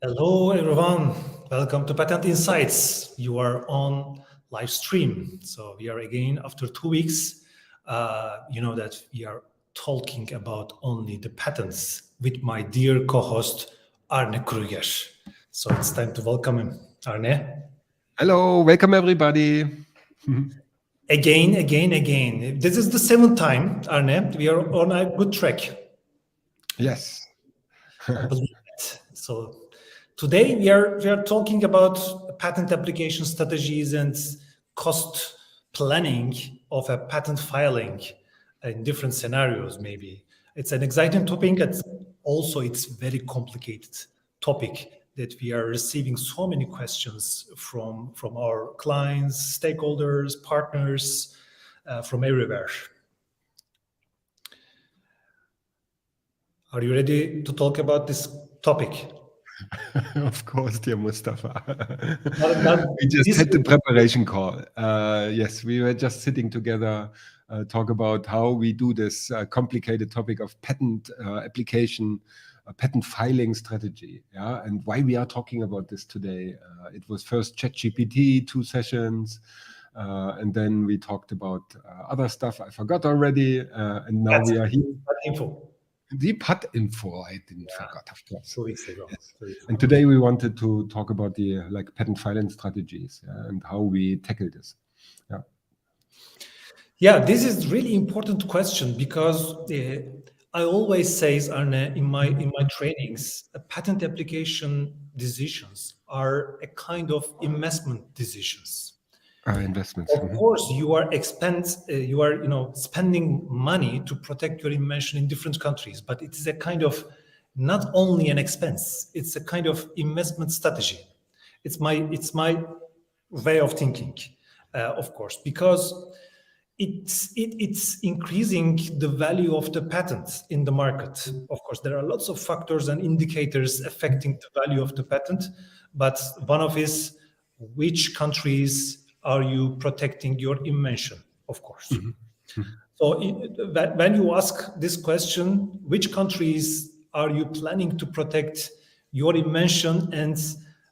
Hello, everyone. Welcome to Patent Insights. You are on live stream. So we are again after 2 weeks. You know that we are talking about only the patents with my dear co-host Arne Kruger. So it's time to welcome him. Arne. Hello, welcome everybody. Again. This is the 7th time, Arne. We are on a good track. Yes. I believe it. So today we are talking about patent application strategies and cost planning of a patent filing in different scenarios. Maybe it's an exciting topic. It's very complicated topic that we are receiving so many questions from our clients, stakeholders, partners, from everywhere. Are you ready to talk about this topic? Of course, dear Mustafa. We just had the preparation call. Yes, we were just sitting together, talk about how we do this complicated topic of patent application, patent filing strategy, yeah, and why we are talking about this today. It was first ChatGPT, 2 sessions, and then we talked about other stuff I forgot already, and now we are here. Info. The Patent Info, I didn't forget, of course. 2 weeks ago. Yes. And today we wanted to talk about the patent filing strategies and how we tackle this. Yeah, this is really important question because I always say, Arne, in my trainings, patent application decisions are a kind of investment decisions. Investments. Of course, you are spending money to protect your invention in different countries, but it is a kind of not only an expense; it's a kind of investment strategy. It's my way of thinking, of course, because it's increasing the value of the patent in the market. Of course, there are lots of factors and indicators affecting the value of the patent, but one of is which countries are you protecting your invention, of course. Mm-hmm. So when you ask this question, which countries are you planning to protect your invention and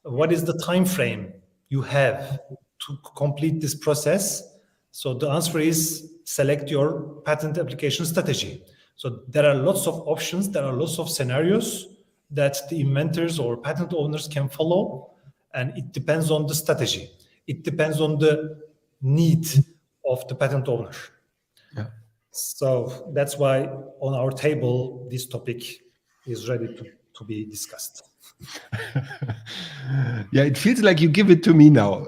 what is the time frame you have to complete this process? So the answer is select your patent application strategy. So there are lots of options, there are lots of scenarios that the inventors or patent owners can follow, and it depends on the strategy. It depends on the need of the patent owner. Yeah. So that's why on our table, this topic is ready to be discussed. Yeah, it feels like you give it to me now.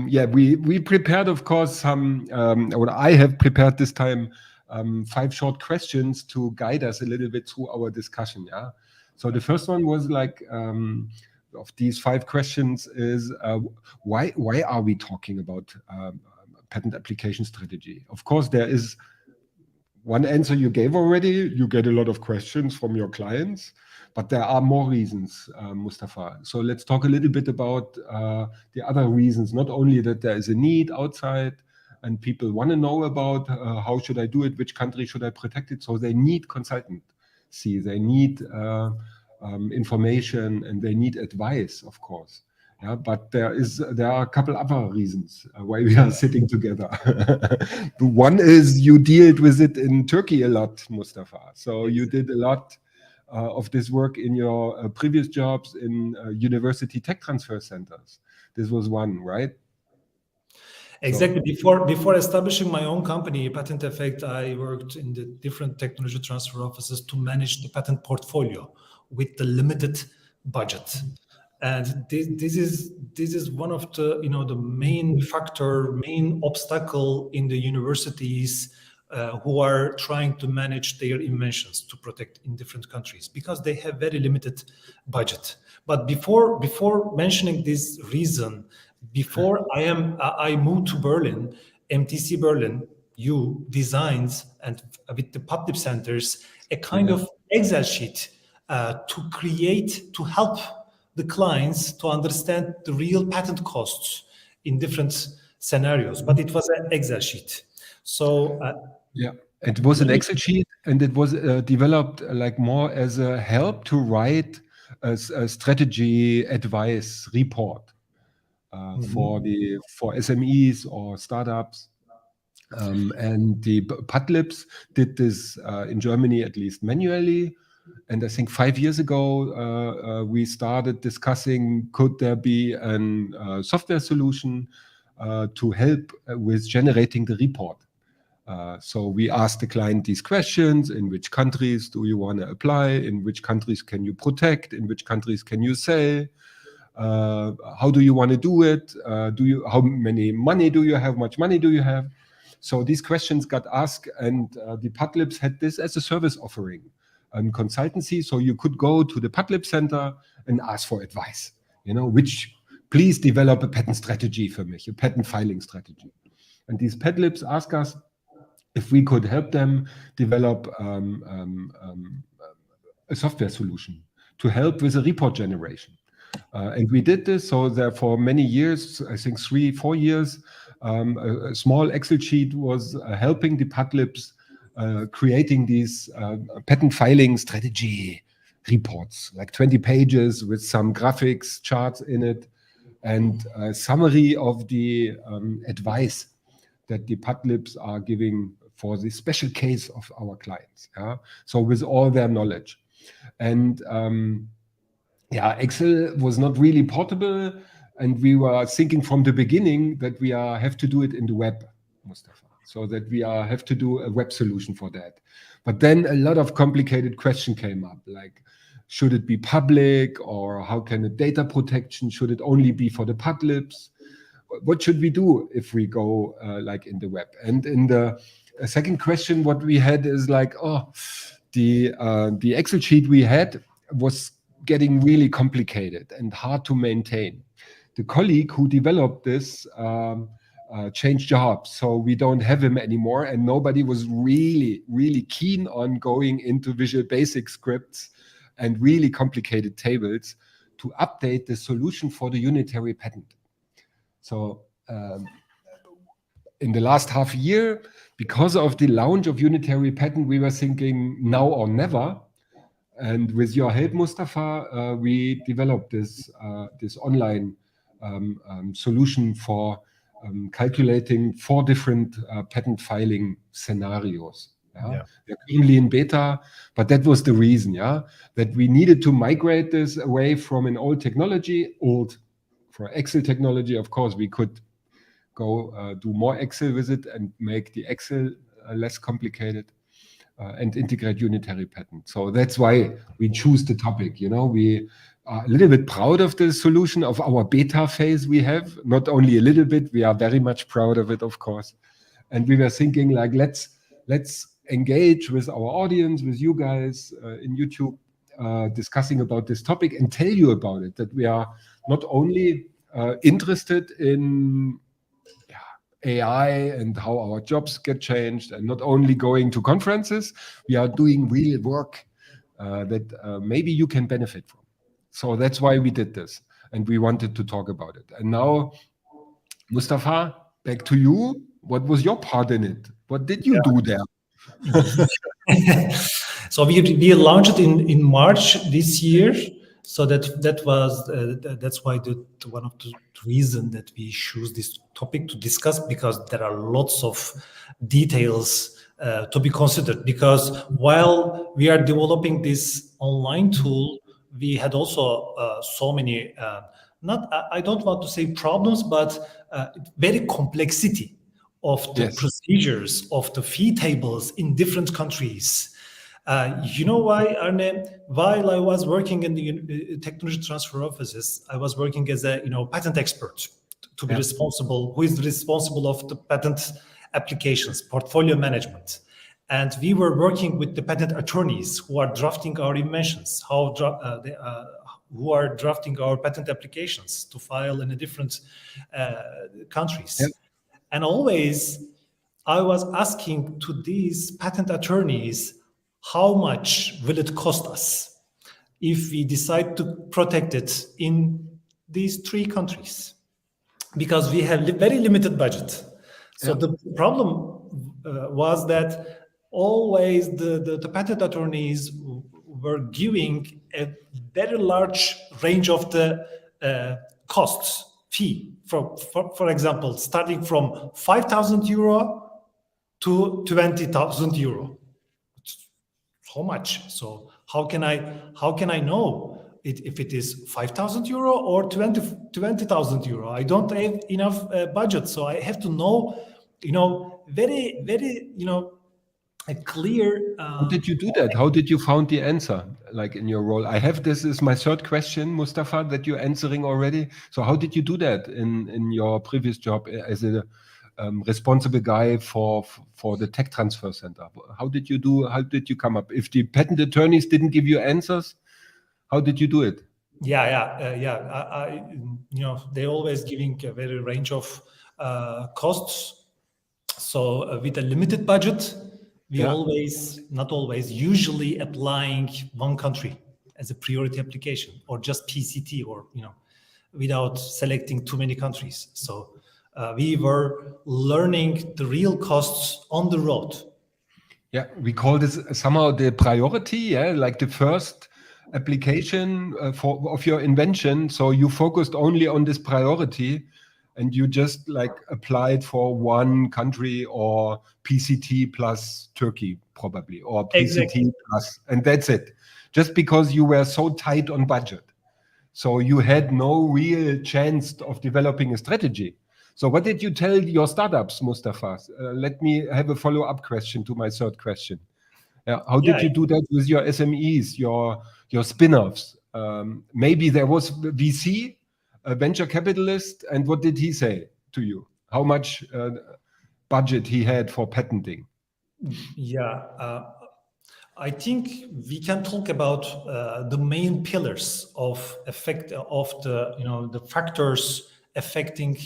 We prepared, of course, some, what I have prepared this time, 5 short questions to guide us a little bit through our discussion. Yeah. So the first one was like, of these 5 questions is why are we talking about patent application strategy? Of course, there is one answer you gave already. You get a lot of questions from your clients, but there are more reasons, Mustafa. So let's talk a little bit about the other reasons, not only that there is a need outside and people want to know about how should I do it, which country should I protect it. So they need consultancy, they need information, and they need advice, of course. Yeah, but there are a couple other reasons why we are sitting together. One is you dealt with it in Turkey a lot, Mustafa. So you did a lot of this work in your previous jobs in university tech transfer centers. This was one, right? Exactly. Before establishing my own company, Patent Effect, I worked in the different technology transfer offices to manage the patent portfolio with the limited budget. And this is one of the the main obstacle in the universities who are trying to manage their inventions to protect in different countries because they have very limited budget. But before mentioning this reason, before I moved to Berlin, mtc Berlin, you designed and with the public centers a kind of Excel sheet to help the clients to understand the real patent costs in different scenarios, but it was an Excel sheet. So it was an Excel sheet, and it was developed like more as a help to write a strategy advice report for SMEs or startups. And the Padlibs did this in Germany at least manually. And I think 5 years ago, we started discussing, could there be a software solution to help with generating the report? So we asked the client these questions: in which countries do you want to apply? In which countries can you protect? In which countries can you sell? How do you want to do it? How many money do you have? Much money do you have? So these questions got asked, and the Padlibs had this as a service offering and consultancy. So you could go to the Padlib Center and ask for advice. Please develop a patent strategy for me, a patent filing strategy. And these Padlibs ask us if we could help them develop a software solution to help with a report generation. And we did this. So there for many years, I think 3-4 years, a small Excel sheet was helping the Padlibs creating these patent filing strategy reports, like 20 pages with some graphics, charts in it, and a summary of the advice that the Padlibs are giving for the special case of our clients. So with all their knowledge. And Excel was not really portable, and we were thinking from the beginning that we have to do it in the web, Mustafa, so that we have to do a web solution for that. But then a lot of complicated questions came up, like, should it be public, or how can it data protection? Should it only be for the Padlibs? What should we do if we go like in the web? And in the second question, what we had is like, the Excel sheet we had was getting really complicated and hard to maintain. The colleague who developed this changed jobs, so we don't have him anymore, and nobody was really, really keen on going into Visual Basic scripts and really complicated tables to update the solution for the unitary patent. So in the last half year, because of the launch of unitary patent, we were thinking now or never. And with your help, Mustafa, we developed this online solution for calculating 4 different patent filing scenarios. They're currently in beta, but that was the reason, that we needed to migrate this away from an old technology, for Excel technology. Of course, we could go do more Excel with it and make the Excel less complicated. And integrate unitary patent. So that's why we choose the topic. We are a little bit proud of the solution of our beta phase we have. Not only a little bit, we are very much proud of it, of course. And we were thinking, like, let's engage with our audience, with you guys in YouTube, discussing about this topic and tell you about it. That we are not only interested in AI and how our jobs get changed, and not only going to conferences, we are doing real work that maybe you can benefit from. So that's why we did this, and we wanted to talk about it. And now, Mustafa, back to you. What was your part in it? What did you do there? So we launched in March this year. So that's why one of the reasons that we choose this topic to discuss, because there are lots of details to be considered. Because while we are developing this online tool, we had also so many I don't want to say problems, but very complexity of the procedures of the fee tables in different countries. You know why, Arne? While I was working in the technology transfer offices, I was working as a patent expert to be responsible, who is responsible of the patent applications, portfolio management. And we were working with the patent attorneys who are drafting our inventions, who are drafting our patent applications to file in the different countries. And always I was asking to these patent attorneys, how much will it cost us if we decide to protect it in these 3 countries? Because we have very limited budget. So the problem was that always the patent attorneys were giving a very large range of the costs fee. For example, starting from 5,000 euro to 20,000 euro. How much? So how can I know if it is 5,000 euro or 20,000 euro? I don't have enough budget, so I have to know, very a clear. How did you do that? How did you found the answer, like in your role? This is my third question, Mustafa, that you're answering already. So how did you do that in your previous job as a responsible guy for the tech transfer center? How did you come up? If the patent attorneys didn't give you answers, how did you do it? They always giving a very range of costs. So with a limited budget, we usually applying one country as a priority application, or just PCT, or without selecting too many countries. So we were learning the real costs on the road. Yeah, we call this somehow the priority, like the first application of your invention. So you focused only on this priority, and you just like applied for one country, or PCT plus Turkey probably, or PCT Exactly. plus, and that's it. Just because you were so tight on budget. So you had no real chance of developing a strategy. So what did you tell your startups, Mustafa? Let me have a follow-up question to my third question. How did you do that with your SMEs, your spin-offs? Maybe there was VC, a venture capitalist, and what did he say to you? How much budget he had for patenting? I think we can talk about the main pillars of the factors affecting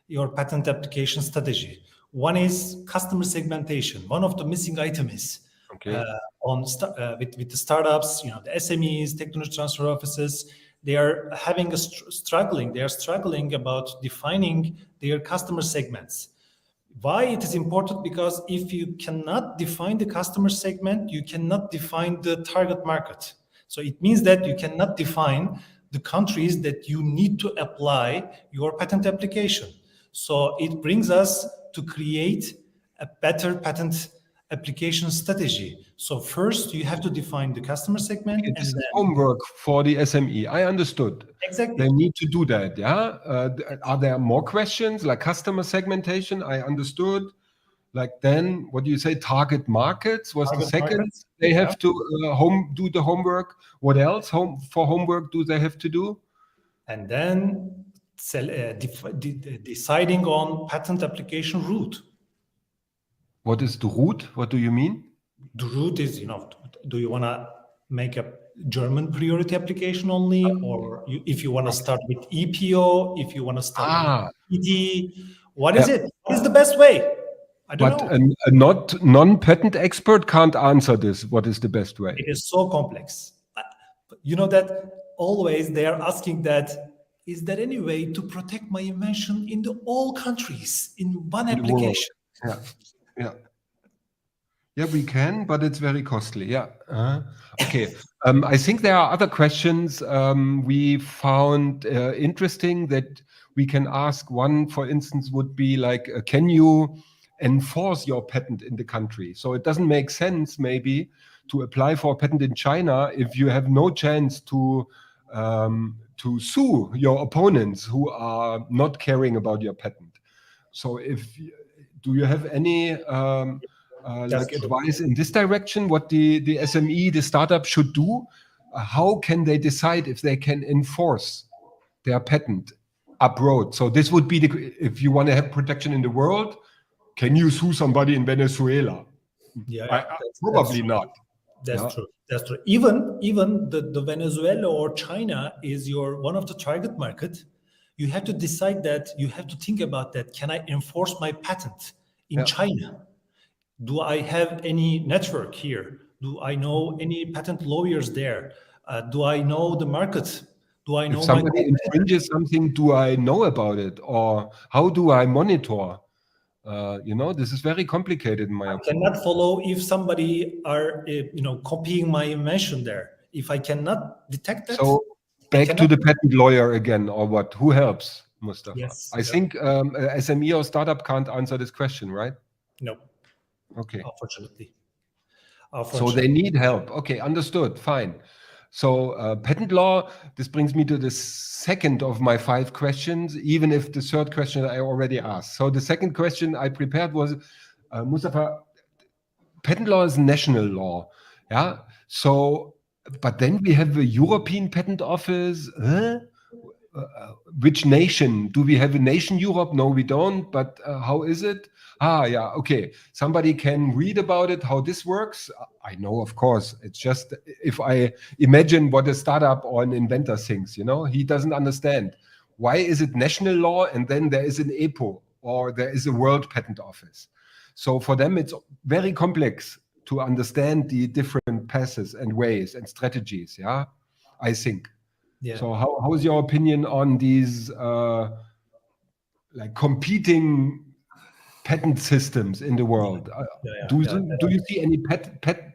your patent application strategy. One is customer segmentation. One of the missing items is with the startups, the SMEs, technology transfer offices. They are having struggling. They are struggling about defining their customer segments. Why it is important? Because if you cannot define the customer segment, you cannot define the target market. So it means that you cannot define the countries that you need to apply your patent application. So it brings us to create a better patent application strategy. So first you have to define the customer segment. This is homework for the SME. I understood. Exactly. They need to do that. Yeah. Are there more questions like customer segmentation? I understood. Like then, what do you say? Target markets was the second. Markets. They have to do the homework. What else for homework do they have to do? And then deciding on patent application route. What is the route? What do you mean? The route is, do you want to make a German priority application only, or if you want to start with EPO, if you want to start with PD, what is it? What is the best way? I don't know. But a non-patent expert can't answer this. What is the best way? It is so complex. You know that always they are asking that, is there any way to protect my invention in all countries in one application? Yeah, we can, but it's very costly. Yeah. Okay. I think there are other questions we found interesting that we can ask. One, for instance, would be like, can you enforce your patent in the country? So it doesn't make sense maybe to apply for a patent in China if you have no chance to sue your opponents who are not caring about your patent. So do you have any advice in this direction, what the SME, the startup should do? How can they decide if they can enforce their patent abroad? So this would be if you want to have protection in the world, can you sue somebody in Venezuela? Probably not. That's true. That's true. Even the Venezuela or China is one of the target market. You have to decide that. You have to think about that. Can I enforce my patent in China? Do I have any network here? Do I know any patent lawyers there? Do I know the market? Do I know if somebody infringes something? Do I know about it, or how do I monitor? This is very complicated in my opinion. I cannot follow if somebody are copying my invention there. If I cannot detect that, So I back to cannot. the patent lawyer again, or what? Who helps, Mustafa? Yes. I think a SME or startup can't answer this question, right? No, Okay. unfortunately. So they need help. Okay, understood. Fine. So patent law, this brings me to the second of my 5 questions, even if the third question I already asked. So the second question I prepared was, Mustafa, patent law is national law. Yeah. So, but then we have a European Patent Office. Huh? Which nation? Do we have a nation Europe? No, we don't. But how is it? Yeah, okay. Somebody can read about it, how this works. I know, of course. It's just if I imagine what a startup or an inventor thinks, he doesn't understand. Why is it national law and then there is an EPO or there is a World Patent Office? So for them, it's very complex to understand the different paths and ways and strategies. Yeah, I think. Yeah. So how is your opinion on these like competing patent systems in the world? Do you see any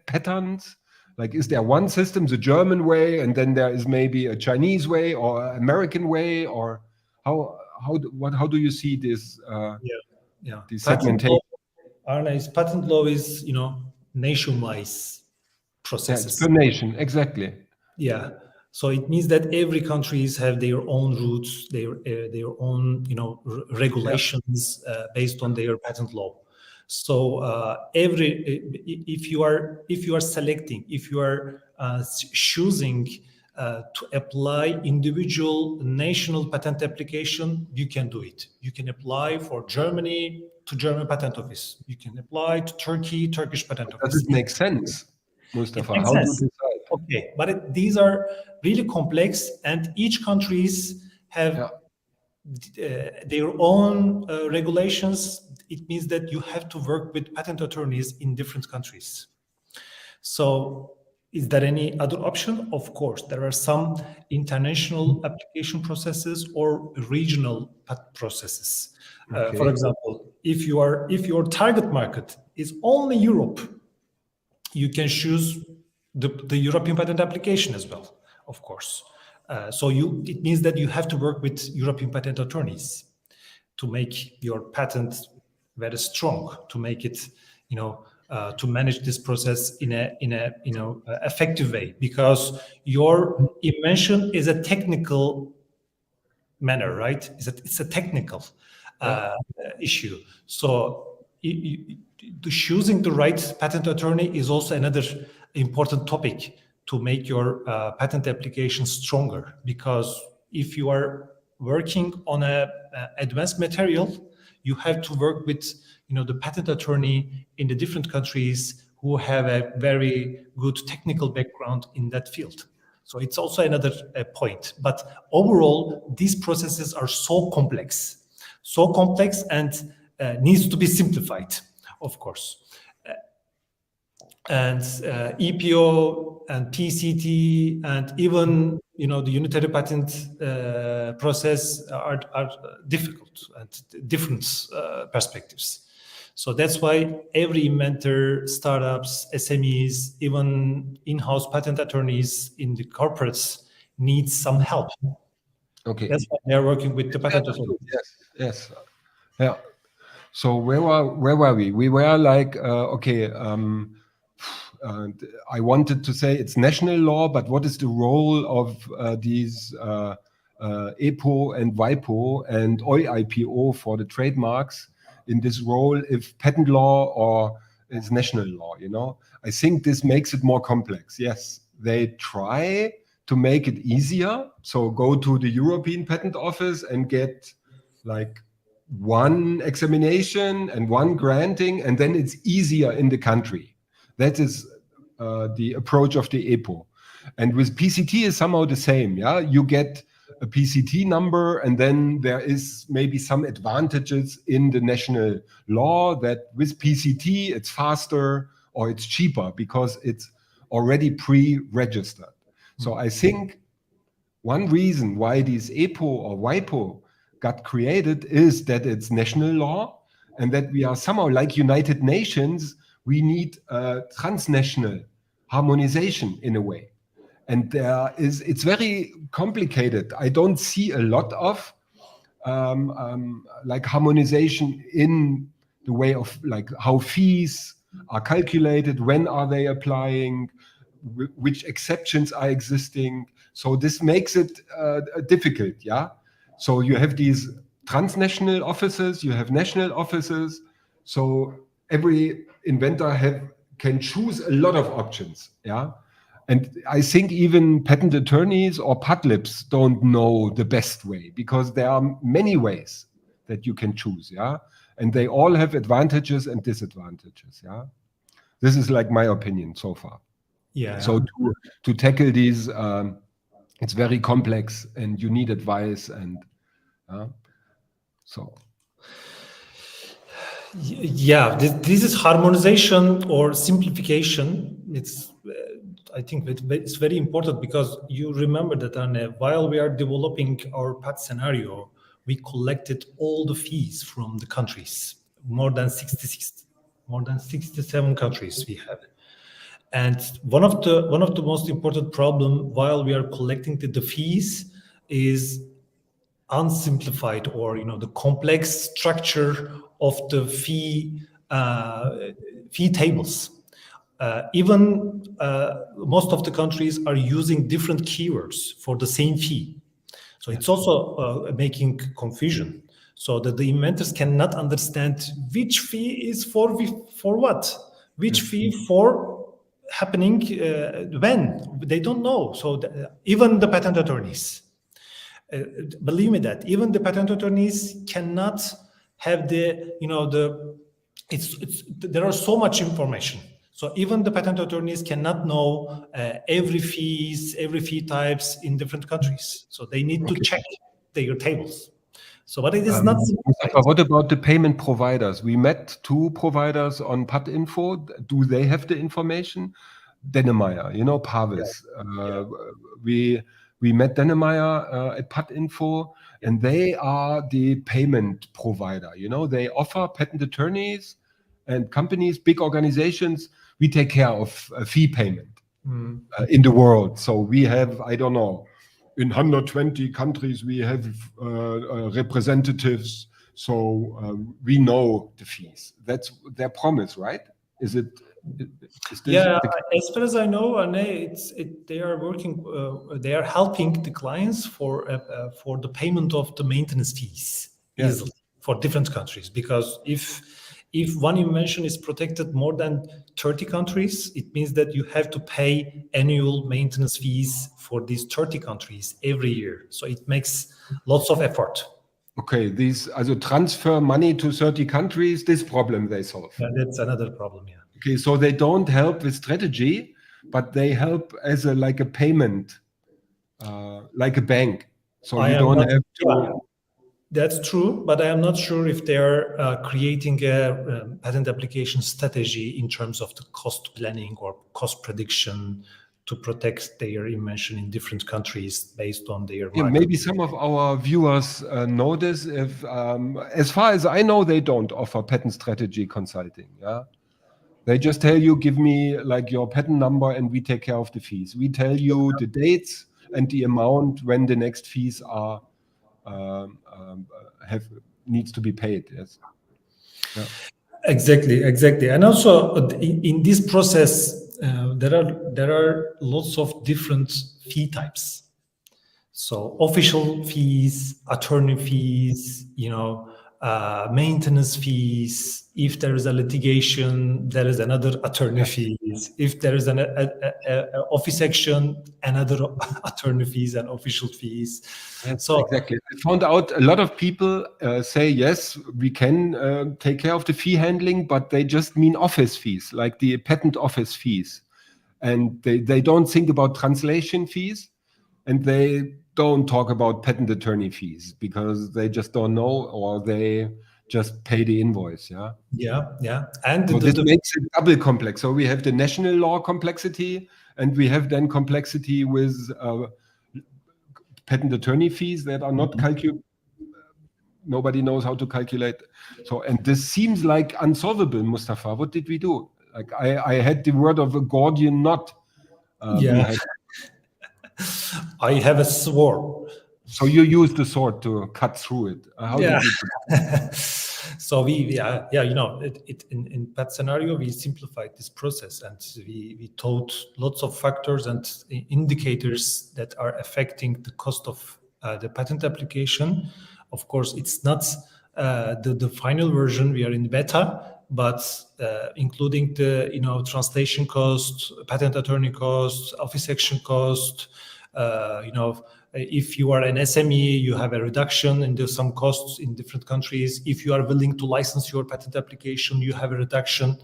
patterns? Like, is there one system, the German way, and then there is maybe a Chinese way or an American way, or how do you see this the segmentation? Patent law is nationwide Yeah, it's processes. per nation, exactly. Yeah. So it means that every countries have their own rules, their own regulations based on their patent law. So if you are selecting, if you are choosing to apply individual national patent application, you can do it. You can apply for Germany to German Patent Office. You can apply to Turkey, Turkish Patent Office. Does it make sense, It Mustafa? makes How do you sense. decide? Okay, but these are really complex, and each countries have their own regulations. It means that you have to work with patent attorneys in different countries. So, is there any other option? Of course, there are some international application processes or regional processes. Okay. For example, if your target market is only Europe, you can choose the European patent application as well, of course. So it means that you have to work with European patent attorneys to make your patent very strong, to make it, to manage this process in a effective way, because your invention is a technical manner, right? It's a technical issue. So choosing the right patent attorney is also another important topic to make your patent application stronger. Because if you are working on a advanced material, you have to work with the patent attorney in the different countries who have a very good technical background in that field. So it's also another point. But overall, these processes are so complex and needs to be simplified, of course. And EPO and PCT and even the unitary patent process are difficult and different perspectives. So that's why every inventor, startups, SMEs, even in-house patent attorneys in the corporates need some help. Okay. That's why they're working with the patent attorneys. Yes. Yeah. So where were we? We were like, okay, I wanted to say it's national law, but what is the role of these EPO and WIPO and OIPO for the trademarks in this role if patent law or is national law? I think this makes it more complex. Yes, they try to make it easier. So go to the European Patent Office and get like one examination and one granting, and then it's easier in the country. That is the approach of the EPO. And with PCT is somehow the same. Yeah, you get a PCT number, and then there is maybe some advantages in the national law that with PCT it's faster or it's cheaper because it's already pre-registered. So I think one reason why these EPO or WIPO got created is that it's national law and that we are somehow like United Nations, we need transnational harmonization in a way. and it's very complicated. I don't see a lot of like harmonization in the way of like how fees are calculated, when are they applying, which exceptions are existing. So this makes it difficult, yeah. So you have these transnational offices, you have national offices. So every inventor can choose a lot of options, yeah. And I think even patent attorneys or patlibs don't know the best way, because there are many ways that you can choose, yeah? And they all have advantages and disadvantages, yeah? This is like my opinion so far. Yeah. So to tackle these, it's very complex and you need advice and so. Yeah, this is harmonization or simplification. It's I think it's very important, because you remember that while we are developing our PAT scenario, we collected all the fees from the countries, more than 67 countries we have. And one of the most important problem while we are collecting the fees is unsimplified, or the complex structure of the fee tables. Even most of the countries are using different keywords for the same fee. So it's also making confusion, so that the inventors cannot understand which fee is for what, which fee for happening when. They don't know. So even the patent attorneys, believe me that even the patent attorneys cannot have there are so much information. So even the patent attorneys cannot know every fee types in different countries. So they need to check their tables. So, but it is not simplified. What about the payment providers? We met 2 providers on Patinfo. Do they have the information? Dennemeyer, Pavis. We met Dennemeyer at Patinfo, and they are the payment provider. They offer patent attorneys and companies, big organizations. We take care of fee payment in the world. So we have, I don't know, in 120 countries, we have representatives. So we know the fees. That's their promise, right? Is this as far as I know, they are working. They are helping the clients for the payment of the maintenance fees easily for different countries. Because if one invention is protected more than 30 countries, it means that you have to pay annual maintenance fees for these 30 countries every year. So it makes lots of effort. Okay, transfer money to 30 countries, this problem they solve. Yeah, that's another problem, yeah. Okay, so they don't help with strategy, but they help as like a payment, like a bank. So you don't have to... Yeah, that's true, but I am not sure if they are creating a patent application strategy in terms of the cost planning or cost prediction to protect their invention in different countries based on their market. Maybe some of our viewers know this. If, as far as I know, they don't offer patent strategy consulting. Yeah, they just tell you, give me like your patent number, and we take care of the fees. We tell you the dates and the amount when the next fees are needs to be paid. Yes. Yeah. Exactly, and also in this process, there are lots of different fee types. So official fees, attorney fees, maintenance fees. If there is a litigation, there is another attorney fees. If there is an office action, another attorney fees and official fees. So exactly, I found out a lot of people say yes, we can take care of the fee handling, but they just mean office fees, like the patent office fees, and they don't think about translation fees, and they don't talk about patent attorney fees because they just don't know, or they just pay the invoice. Yeah. And so this makes it double complex. So we have the national law complexity, and we have then complexity with patent attorney fees that are not calculated. Nobody knows how to calculate. So, and this seems like unsolvable, Mustafa. What did we do? Like I had the word of a Gordian knot. I have a sword. So you use the sword to cut through it. How Yeah. did you do it? So in that scenario, we simplified this process, and we taught lots of factors and indicators that are affecting the cost of the patent application. Of course, it's not the final version. We are in beta, but including the translation cost, patent attorney cost, office action cost. If you are an SME, you have a reduction in some costs in different countries. If you are willing to license your patent application, you have a reduction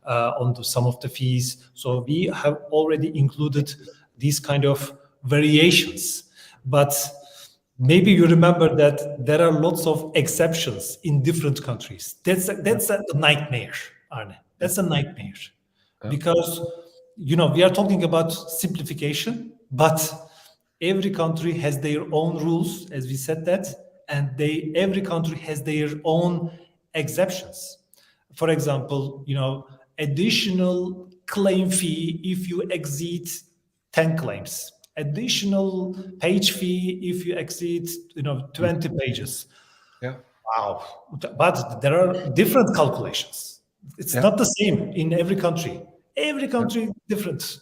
on some of the fees. So we have already included these kind of variations. But maybe you remember that there are lots of exceptions in different countries. That's a nightmare, Arne. That's a nightmare. Because we are talking about simplification, but every country has their own rules, as we said that, and every country has their own exceptions. For example, additional claim fee if you exceed 10 claims, additional page fee if you exceed 20 pages. Yeah. Wow. But there are different calculations. It's not the same in every country. Every country different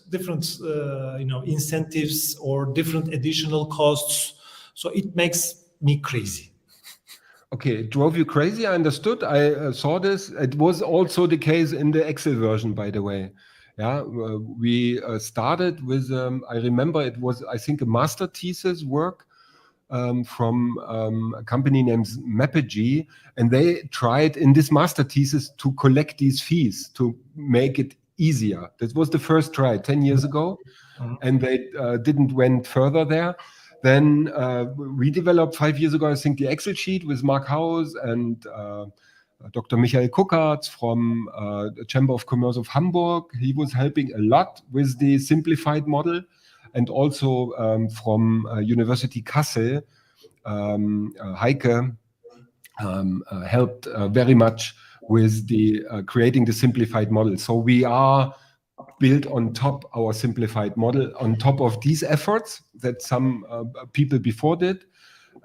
incentives or different additional costs. So it makes me crazy. Okay, it drove you crazy. I understood. I saw this. It was also the case in the Excel version, by the way. Yeah, we started with. I remember it was, I think, a master thesis work from a company named Mapagee, and they tried in this master thesis to collect these fees to make it easier. This was the first try 10 years ago, and they didn't went further there. Then we developed 5 years ago, I think, the Excel sheet with Mark Haus and Dr. Michael Kuckartz from the Chamber of Commerce of Hamburg. He was helping a lot with the simplified model. And also from University Kassel, Heike helped very much with the creating the simplified model. So we are built on top our simplified model on top of these efforts that some people before did.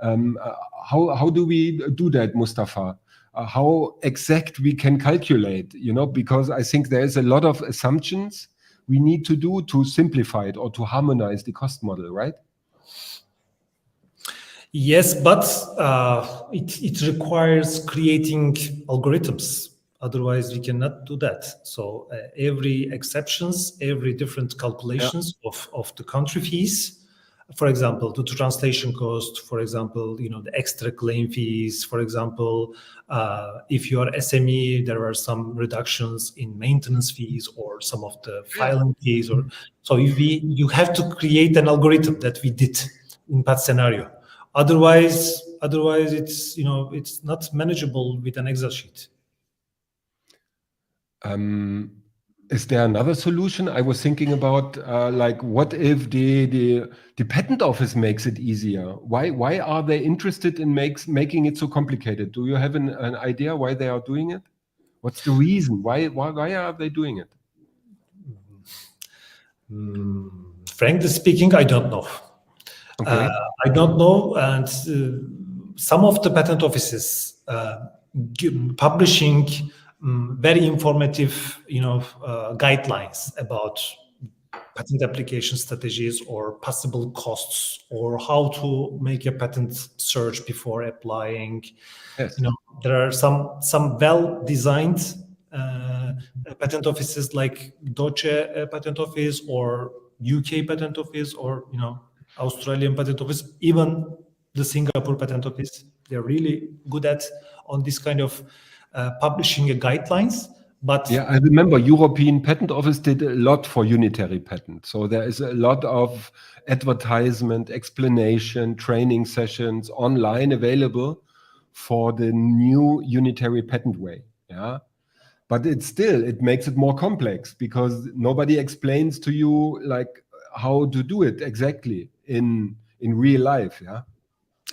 How do we do that, Mustafa? How exact we can calculate, because I think there is a lot of assumptions we need to do to simplify it or to harmonize the cost model, right? Yes, but it requires creating algorithms. Otherwise, we cannot do that. So every exceptions, every different calculations of the country fees, for example, the translation cost, for example, the extra claim fees, for example, if you are SME, there are some reductions in maintenance fees or some of the filing fees. So you have to create an algorithm that we did in that scenario. Otherwise, it's not manageable with an Excel sheet. Is there another solution? I was thinking about what if the patent office makes it easier? Why are they interested in making it so complicated? Do you have an idea why they are doing it? What's the reason? Why are they doing it? Frankly speaking, I don't know. Okay. I don't know, and some of the patent offices publishing very informative, guidelines about patent application strategies or possible costs or how to make a patent search before applying. Yes. There are some well-designed patent offices like Deutsche Patent Office or UK Patent Office or Australian Patent Office, even the Singapore Patent Office. They're really good on this kind of publishing guidelines. But yeah, I remember European Patent Office did a lot for unitary patent. So there is a lot of advertisement, explanation, training sessions online available for the new unitary patent way. Yeah. But it makes it more complex because nobody explains to you how to do it exactly in real life. Yeah.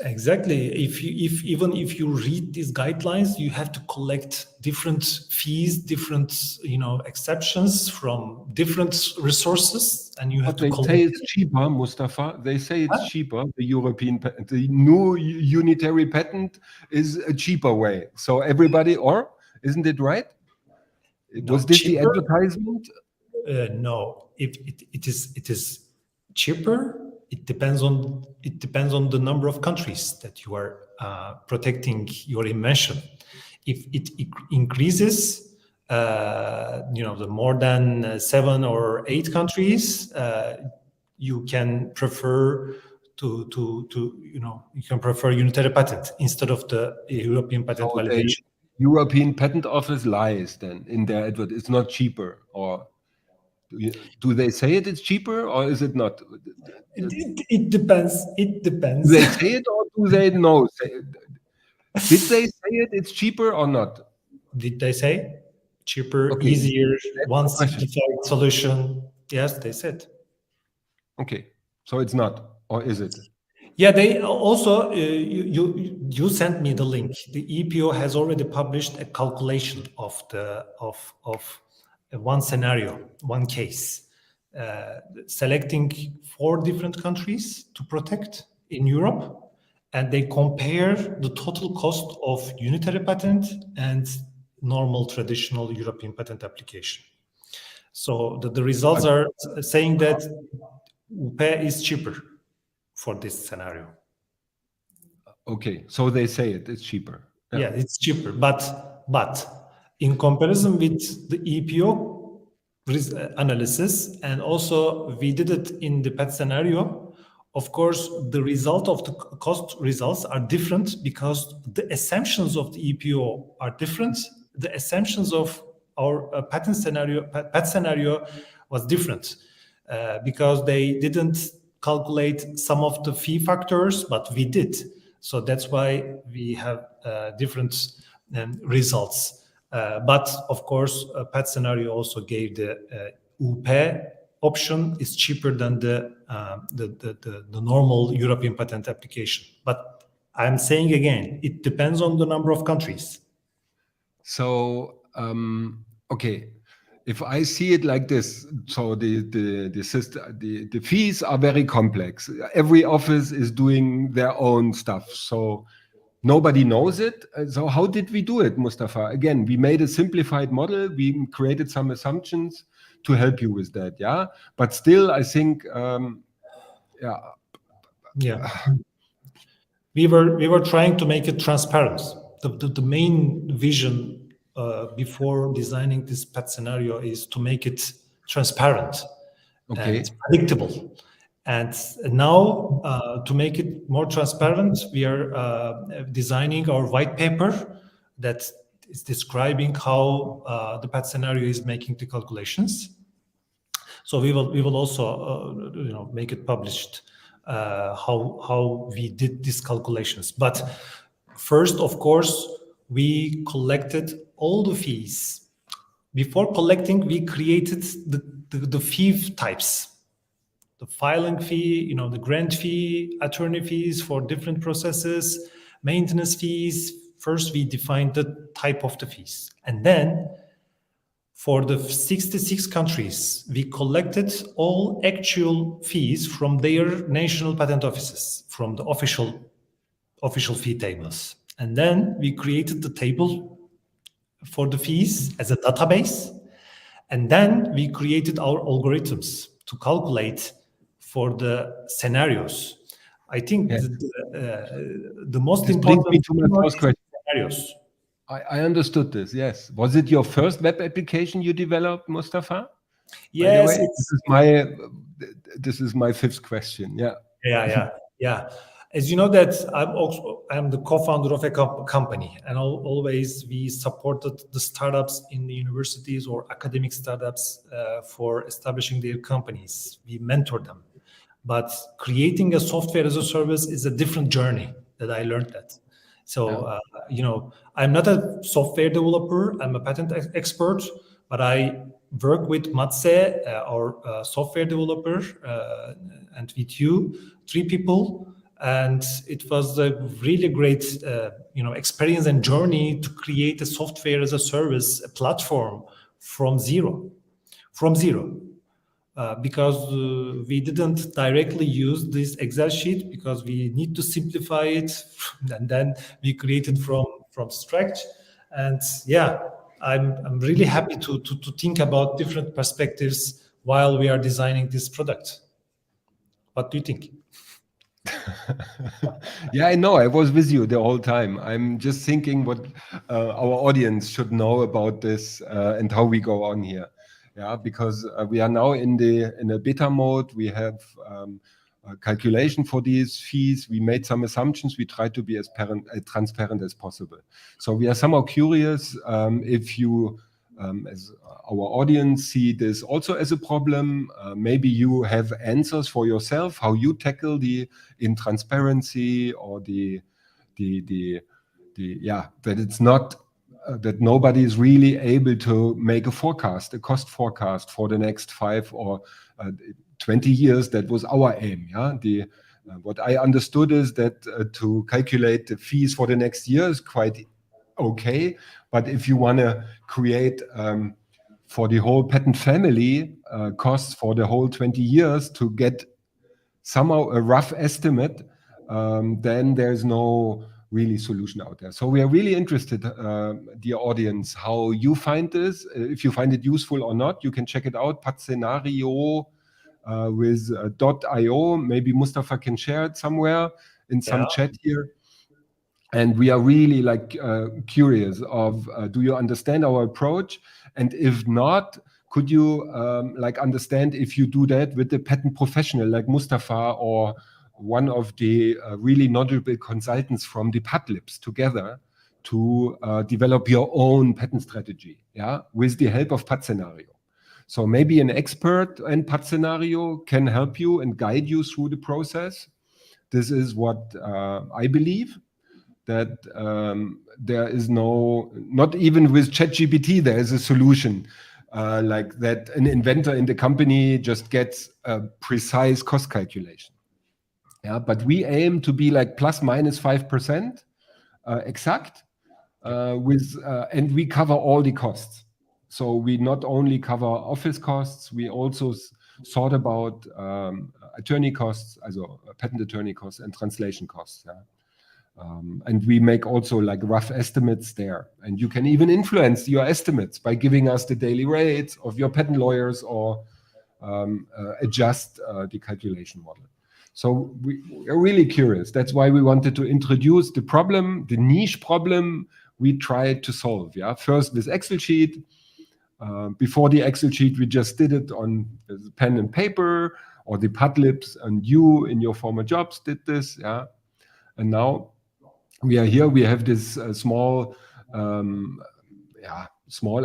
Exactly. Even if you read these guidelines, you have to collect different fees, different exceptions from different resources, and you have But to they collect say it's cheaper, Mustafa. They say it's it. cheaper. The new unitary patent is a cheaper way. So everybody, or isn't it right? Was No, this the cheaper. advertisement? No, if it is cheaper. It depends on the number of countries that you are protecting your invention. If it increases, the more than 7 or 8 countries, you can prefer to unitary patent instead of the European patent So the validation. European Patent Office lies then in their advert. It's not cheaper, or do they say it's cheaper, or is it not? It depends. It Do depends. they say it, or do they know? Did they say it's cheaper or not? Did they say cheaper, Okay, easier, that's one the question. simplified solution? Yes, they said. Okay, so it's not, or is it? Yeah, they also you sent me the link. The EPO has already published a calculation of one scenario, one case, selecting 4 different countries to protect in Europe, and they compare the total cost of unitary patent and normal traditional European patent application. So the results But are saying that UPE is cheaper for this scenario. okay, so they say it's cheaper. Yeah, it's cheaper, but in comparison with the EPO analysis, and also we did it in the PET scenario. Of course, the result of the cost results are different because the assumptions of the EPO are different. The assumptions of our patent scenario, PET scenario, was different because they didn't calculate some of the fee factors, but we did. So that's why we have different results. But of course, PET scenario also gave the UPE option is cheaper than the normal European patent application. But I'm saying again, it depends on the number of countries. So okay, if I see it like this, so the system, the fees are very complex. Every office is doing their own stuff, so nobody knows it. So how did we do it, Mustafa? Again, we made a simplified model. We created some assumptions to help you with that. Yeah, but still, I think, yeah. Yeah. We were trying to make it transparent. The main vision before designing this PET scenario is to make it transparent and Okay. predictable. And now, to make it more transparent, we are designing our white paper that is describing how the PET scenario is making the calculations. So we will also make it published how we did these calculations. But first, of course, we collected all the fees. Before collecting, we created the fee types: the filing fee, the grant fee, attorney fees for different processes, maintenance fees. First, we defined the type of the fees, and then for the 66 countries, we collected all actual fees from their national patent offices, from the official fee tables. And then we created the table for the fees as a database. And then we created our algorithms to calculate for the scenarios. I think Yes. the most This brings me important to my first is question. scenarios. I understood this. Yes. Was it your first web application you developed, Mustafa? By the Yes, way, it's this is my fifth question. Yeah. yeah. As you know that I'm the co-founder of a company, and always we supported the startups in the universities or academic startups for establishing their companies. We mentor them, but creating a software as a service is a different journey. That I learned that. So I'm not a software developer. I'm a patent expert, but I work with Matse, our software developer, and with you, 3 people. And it was a really great, experience and journey to create a software as a service, a platform from zero. Because we didn't directly use this Excel sheet because we need to simplify it, and then we created from scratch. And yeah, I'm really happy to think about different perspectives while we are designing this product. What do you think? Yeah, I know. I was with you the whole time. I'm just thinking what our audience should know about this and how we go on here. Yeah, because we are now in a beta mode. We have a calculation for these fees. We made some assumptions. We try to be as transparent as possible. So we are somehow curious if you, as our audience, see this also as a problem. Maybe you have answers for yourself, how you tackle the in transparency or that it's not that nobody is really able to make a cost forecast for the next 5 or 20 years. That was our aim. Yeah, what I understood is that to calculate the fees for the next year is quite okay, but if you want to create for the whole patent family costs for the whole 20 years to get somehow a rough estimate, then there's no really solution out there. So we are really interested, dear audience, how you find this. If you find it useful or not, you can check it out, Patscenario with .io. Maybe Mustafa can share it somewhere in some chat here. And we are really curious of, do you understand our approach? And if not, could you understand if you do that with the patent professional like Mustafa or one of the really knowledgeable consultants from the Patlibs together to develop your own patent strategy, with the help of Patscenario. So maybe an expert in Patscenario can help you and guide you through the process. This is what I believe. That there is not even with ChatGPT, there is a solution like that an inventor in the company just gets a precise cost calculation. Yeah, but we aim to be like plus minus 5% exact and we cover all the costs. So we not only cover office costs, we also thought about attorney costs, also patent attorney costs and translation costs. Yeah. And we make also rough estimates there. And you can even influence your estimates by giving us the daily rates of your patent lawyers or adjust the calculation model. So we are really curious. That's why we wanted to introduce the problem, the niche problem we tried to solve. Yeah, first this Excel sheet. Before the Excel sheet, we just did it on pen and paper, or the Patlibs and you in your former jobs did this. Yeah, and now we are here. We have this small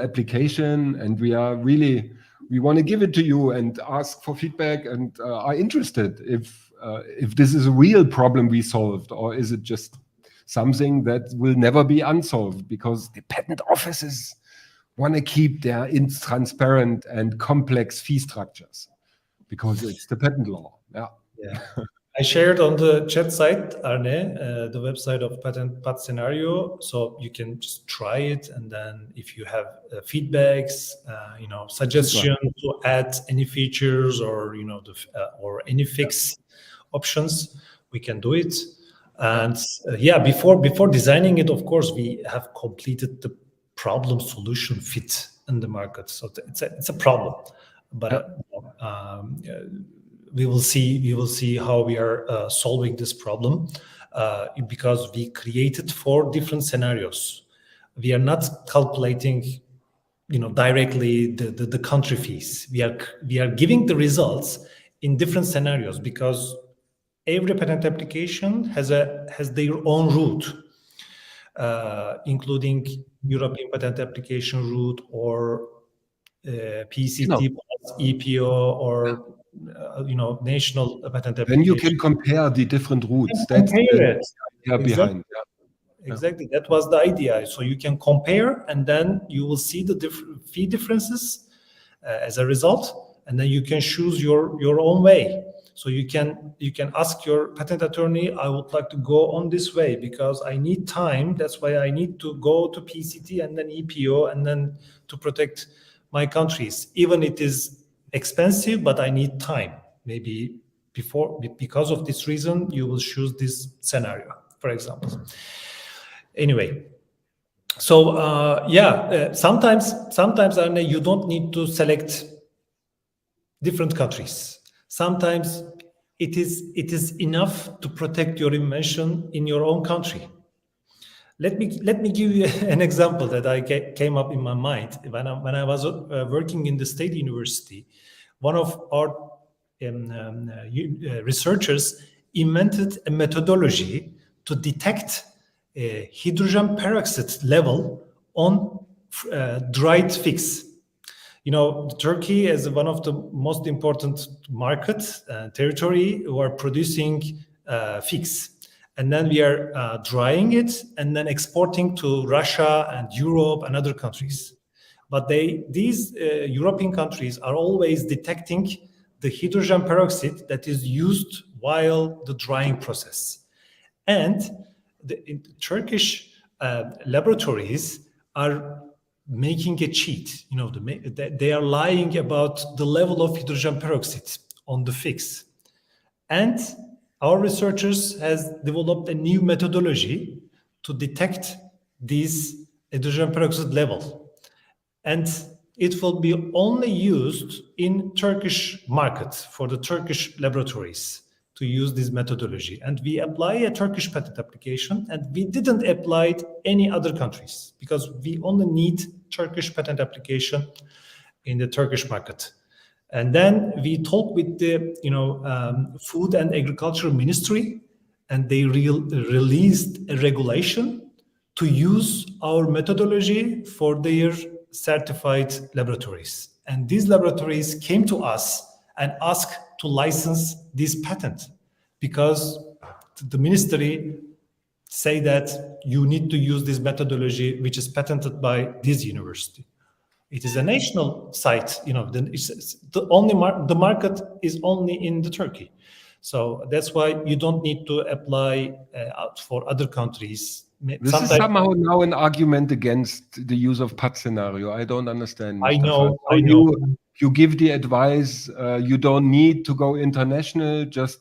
application, and we want to give it to you and ask for feedback, and are interested if this is a real problem we solved, or is it just something that will never be unsolved because the patent offices want to keep their transparent and complex fee structures because it's the patent law. Yeah. I shared on the chat site, Arne, the website of Patscenario, so you can just try it, and then if you have feedbacks, suggestions to add any features or or any fix options, we can do it. And before designing it, of course, we have completed the problem solution fit in the market. So it's a problem, but we will see how we are solving this problem because we created 4 different scenarios. We are not calculating, directly the country fees. We are giving the results in different scenarios because every patent application has their own route, including European patent application route or PCT plus EPO or national patent application. Then you can compare the different routes. That's the idea behind. Exactly. That was the idea. So you can compare, and then you will see the fee differences as a result, and then you can choose your own way. So you can ask your patent attorney, I would like to go on this way because I need time. That's why I need to go to PCT and then EPO and then to protect my countries. Even it is expensive, but I need time. Maybe because of this reason, you will choose this scenario, for example. Anyway. So sometimes Arne, you don't need to select different countries. Sometimes it is enough to protect your invention in your own country. Let me give you an example that came up in my mind when I was working in the state university. One of our researchers invented a methodology to detect hydrogen peroxide level on dried figs. You know, Turkey is one of the most important market territory who are producing figs. And then we are drying it and then exporting to Russia and Europe and other countries. But these European countries are always detecting the hydrogen peroxide that is used while the drying process. And the Turkish laboratories are making a cheat. You know, they are lying about the level of hydrogen peroxide on the figs. And our researchers has developed a new methodology to detect this hydrogen peroxide level. And it will be only used in Turkish market for the Turkish laboratories to use this methodology. And we apply a Turkish patent application, and we didn't apply it any other countries because we only need Turkish patent application in the Turkish market. And then we talked with the Food and Agriculture Ministry, and they released a regulation to use our methodology for their certified laboratories. And these laboratories came to us and asked to license this patent because the ministry say that you need to use this methodology, which is patented by this university. It is a national site, you know. The market is only in the Turkey, so that's why you don't need to apply for other countries. This is somehow now an argument against the use of PAT scenario. I don't understand. I know. You give the advice. You don't need to go international. Just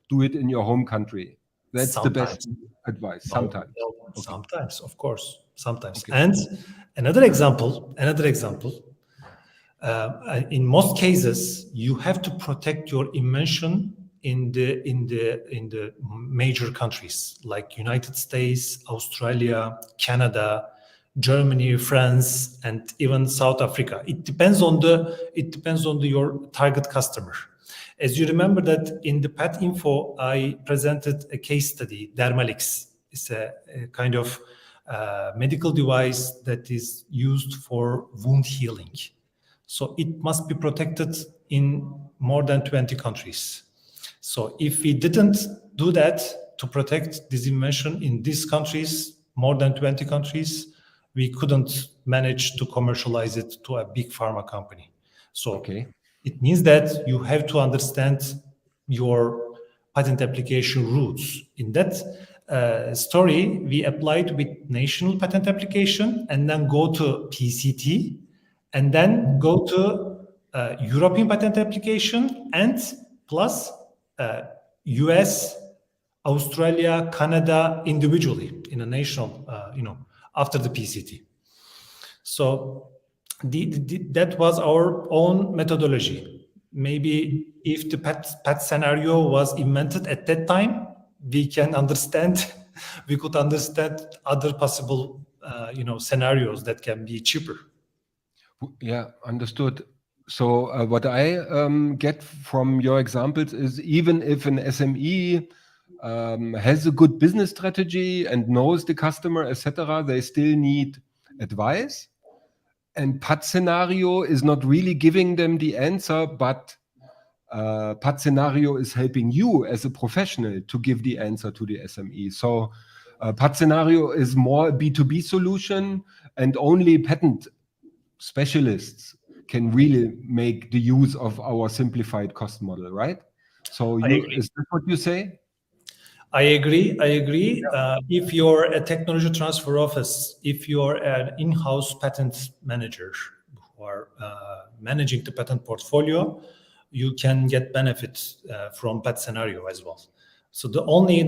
do it in your home country. That's the best advice. Sometimes. Okay. Sometimes, of course. Sometimes. Okay. And another example. In most cases, you have to protect your invention in the major countries like United States, Australia, Canada, Germany, France, and even South Africa. It depends on your target customer. As you remember that in the Pat Info, I presented a case study, Dermalix. It's a kind of medical device that is used for wound healing. So it must be protected in more than 20 countries. So if we didn't do that to protect this invention in these countries, more than 20 countries, we couldn't manage to commercialize it to a big pharma company. So it means that you have to understand your patent application roots. In that story, we applied with national patent application and then go to PCT and then go to European patent application and plus US, Australia, Canada individually in a national, after the PCT. So that was our own methodology. Maybe if the PAT scenario was invented at that time, we could understand other possible, scenarios that can be cheaper. Yeah, understood. So what I get from your examples is even if an SME has a good business strategy and knows the customer, etc., they still need advice. And PAT scenario is not really giving them the answer, but PAT scenario is helping you as a professional to give the answer to the SME. So PAT scenario is more a B2B solution, and only patent specialists can really make the use of our simplified cost model, right? So I agree. is that what you say? I agree. If you're a technology transfer office, if you're an in-house patent manager who are managing the patent portfolio, you can get benefits from that scenario as well. So the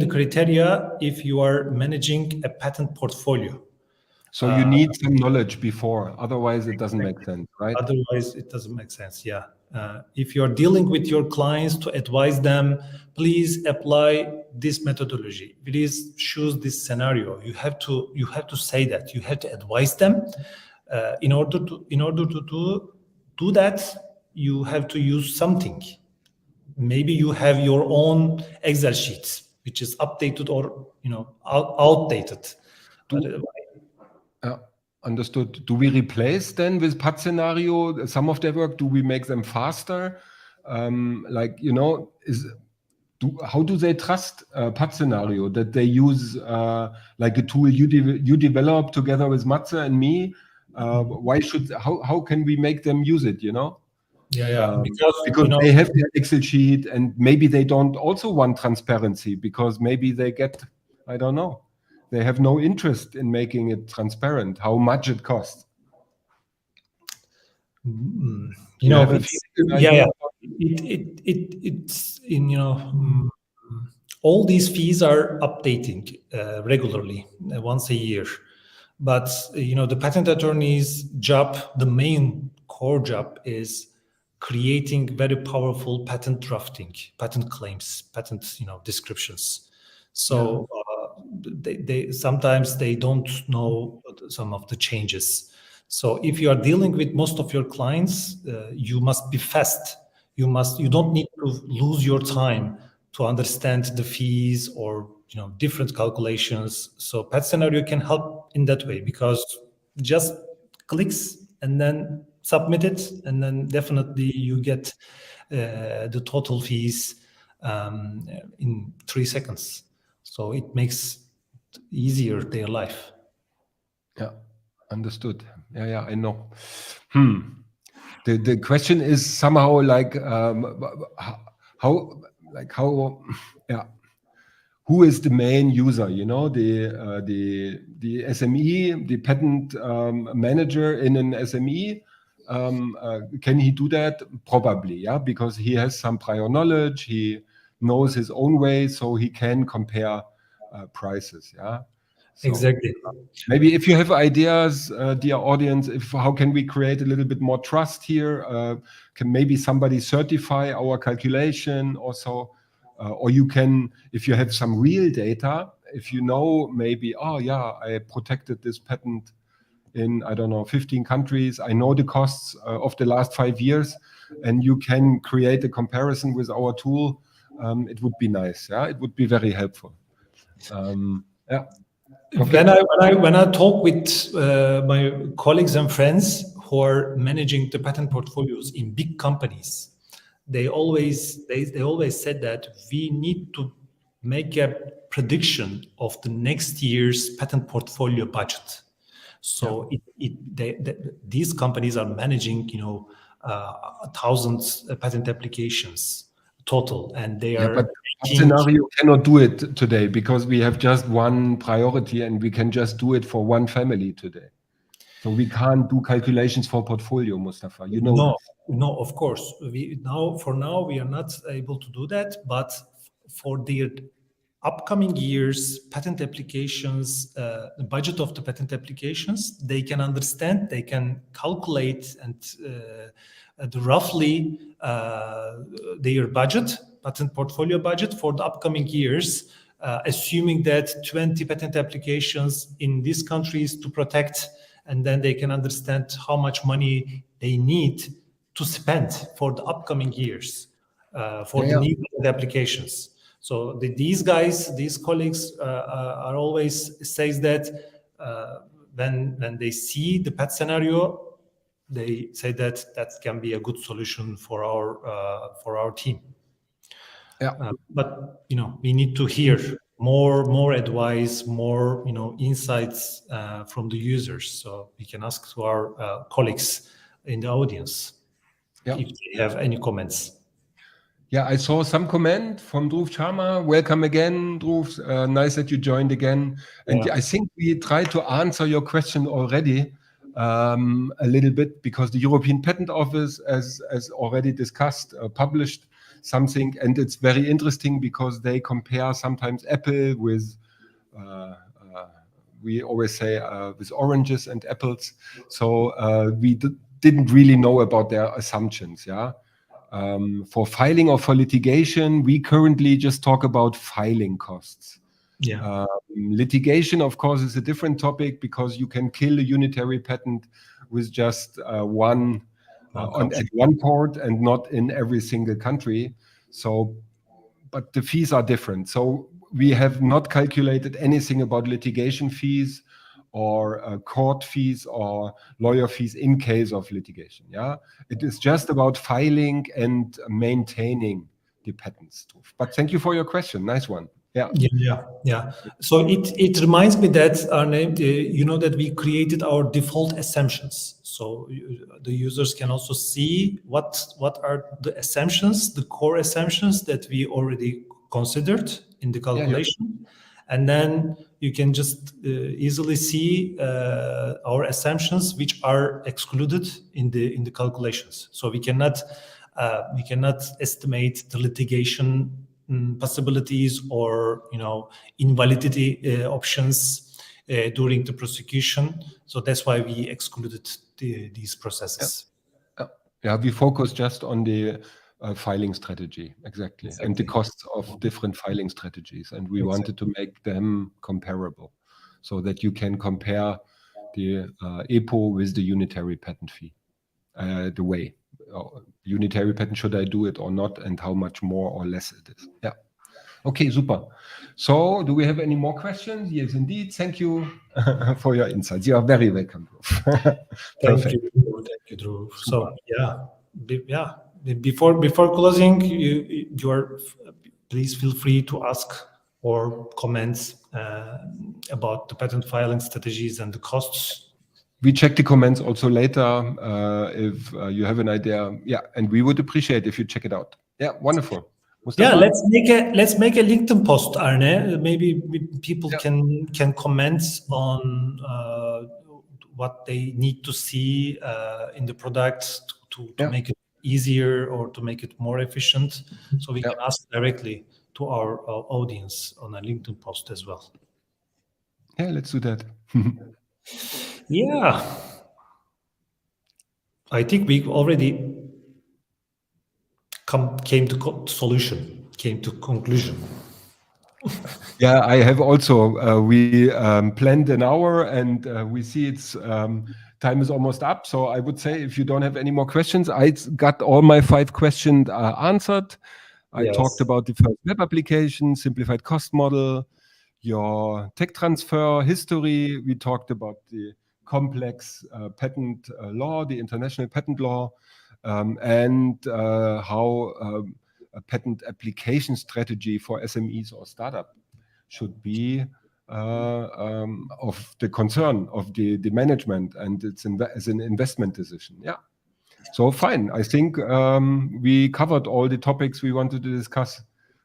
criteria if you are managing a patent portfolio. So you need some knowledge before, otherwise it doesn't make sense, right? Otherwise, it doesn't make sense. Yeah. If you're dealing with your clients to advise them, please apply this methodology. Please choose this scenario. You have to say that. You have to advise them. In order to do that, you have to use something. Maybe you have your own Excel sheets, which is updated or outdated. Understood. Do we replace then with PAT scenario some of their work? Do we make them faster? How do they trust PAT scenario that they use like a tool you develop together with Matze and me? How can we make them use it? Because they have their Excel sheet and maybe they don't also want transparency because maybe they get, I don't know, they have no interest in making it transparent, how much it costs. It's all these fees are updating regularly once a year. But the patent attorney's job, the main core job, is creating very powerful patent drafting, patent claims, patent descriptions. So they sometimes they don't know some of the changes. So if you are dealing with most of your clients, you must be fast. You don't need to lose your time to understand the fees or different calculations. So Patent Scenario can help in that way because just clicks and then submit it, and then definitely you get the total fees in 3 seconds. So it makes easier their life. Yeah, understood. Yeah, I know. The question is somehow like who is the main user? The SME, the patent manager in an SME. Can he do that? Probably, yeah, because he has some prior knowledge. He knows his own way, so he can compare prices. Yeah. So, exactly. Maybe if you have ideas, dear audience, how can we create a little bit more trust here? Can maybe somebody certify our calculation also? Or you can, if you have some real data, if you know maybe, oh yeah, I protected this patent in, I don't know, 15 countries. I know the costs of the last 5 years, and you can create a comparison with our tool. It would be nice. Yeah, it would be very helpful. Yeah. Okay. When I talk with my colleagues and friends who are managing the patent portfolios in big companies, they always said that we need to make a prediction of the next year's patent portfolio budget. So these companies are managing thousands of patent applications total, and they are. But scenario cannot do it today because we have just one priority and we can just do it for one family today. So we can't do calculations for portfolio, Mustafa. No, of course. For now we are not able to do that. But for the upcoming years, patent applications, the budget of the patent applications, they can understand, they can calculate, and roughly their budget, patent portfolio budget for the upcoming years, assuming that 20 patent applications in these countries to protect, and then they can understand how much money they need to spend for the upcoming years for the new applications. So these colleagues are always says that when they see the patent scenario, they say that can be a good solution for our team. Yeah. But we need to hear more advice, more insights from the users, so we can ask to our colleagues in the audience if they have any comments. Yeah, I saw some comment from Dhruv Sharma. Welcome again, Dhruv. Nice that you joined again. And Yeah. I think we tried to answer your question already a little bit, because the European Patent Office, as already discussed, published something, and it's very interesting because they compare sometimes Apple with, we always say, with oranges and apples. So we didn't really know about their assumptions. Yeah. For filing or for litigation, we currently just talk about filing costs. Yeah. Litigation, of course, is a different topic, because you can kill a unitary patent with just one at one court and not in every single country. So, but the fees are different. So we have not calculated anything about litigation fees or court fees or lawyer fees in case of litigation. Yeah, it is just about filing and maintaining the patents. But thank you for your question. Nice one. Yeah. Yeah. So it reminds me that Arne, you know that we created our default assumptions. So the users can also see what are the assumptions, the core assumptions that we already considered in the calculation, and then you can just easily see our assumptions which are excluded in the calculations. So we cannot estimate the litigation possibilities or invalidity options during the prosecution. So that's why we excluded these processes. Yeah, we focus just on the filing strategy, exactly, and the costs of different filing strategies, and we wanted to make them comparable, so that you can compare the EPO with the unitary patent fee. The way unitary patent, should I do it or not, and how much more or less it is. Yeah. Okay, super. So do we have any more questions? Yes, indeed. Thank you for your insights. You are very welcome. Thank you, Dhruv. So before closing, you are please feel free to ask or comment about the patent filing strategies and the costs. We check the comments also later if you have an idea. Yeah, and we would appreciate if you check it out. Yeah, wonderful. Mustafa? Yeah, let's make a LinkedIn post, Arne. Maybe people can comment on what they need to see in the product to make it easier or to make it more efficient. So we can ask directly to our audience on a LinkedIn post as well. Yeah, let's do that. Yeah, I think we already came to solution, came to conclusion. Yeah, I have also, we planned an hour, and we see it's time is almost up. So I would say, if you don't have any more questions, I got all my 5 questions answered. I talked about the first web application, simplified cost model, your tech transfer history. We talked about the complex patent law, the international patent law, and how a patent application strategy for SMEs or startup should be of the concern of the management, and it's as an investment decision. Yeah. So fine. I think we covered all the topics we wanted to discuss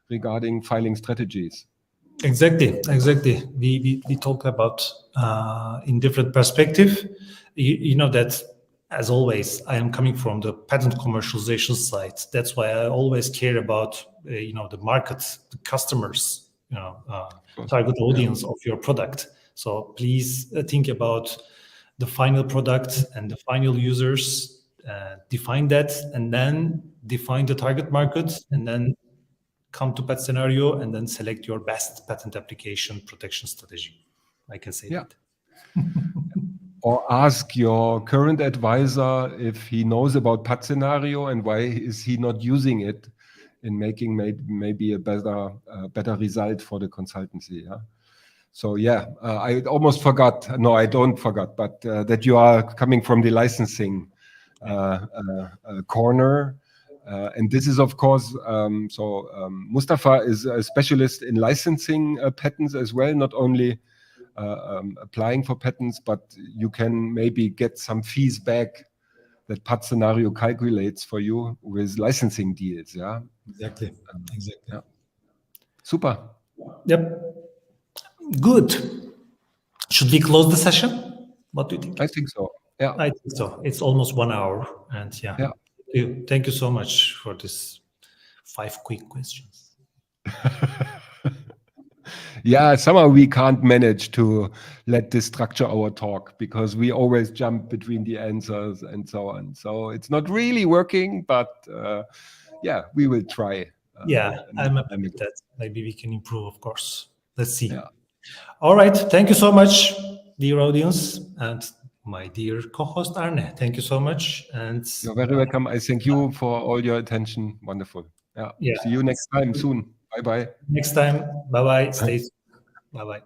regarding filing strategies. Exactly. We talk about in different perspective. You know that, as always, I am coming from the patent commercialization side. That's why I always care about the market, the customers, target audience of your product. So please think about the final product and the final users. Define that, and then define the target market, and then come to Patent Scenario, and then select your best patent application protection strategy. I can say that. Or ask your current advisor if he knows about Patent Scenario, and why is he not using it in making maybe a better result for the consultancy. Yeah. So yeah, I almost forgot. No, I don't forget, but that you are coming from the licensing corner. And this is, of course, Mustafa is a specialist in licensing patents as well, not only applying for patents, but you can maybe get some fees back that PAT scenario calculates for you with licensing deals. Yeah. Exactly. Exactly. Yeah. Super. Yep. Good. Should we close the session? What do you think? I think so. Yeah. I think so. It's almost 1 hour, and yeah. Yeah. Thank you so much for this 5 quick questions. Yeah, somehow we can't manage to let this structure our talk because we always jump between the answers and so on. So it's not really working, but yeah, we will try. Yeah, I'm happy with that. Maybe we can improve, of course. Let's see. Yeah. All right. Thank you so much, dear audience, and my dear co-host Arne. Thank you so much. And You're very welcome. I thank you for all your attention. Wonderful. Yeah. yeah. See you next time soon. Bye-bye. Next time. Bye-bye. Stay tuned. Bye-bye.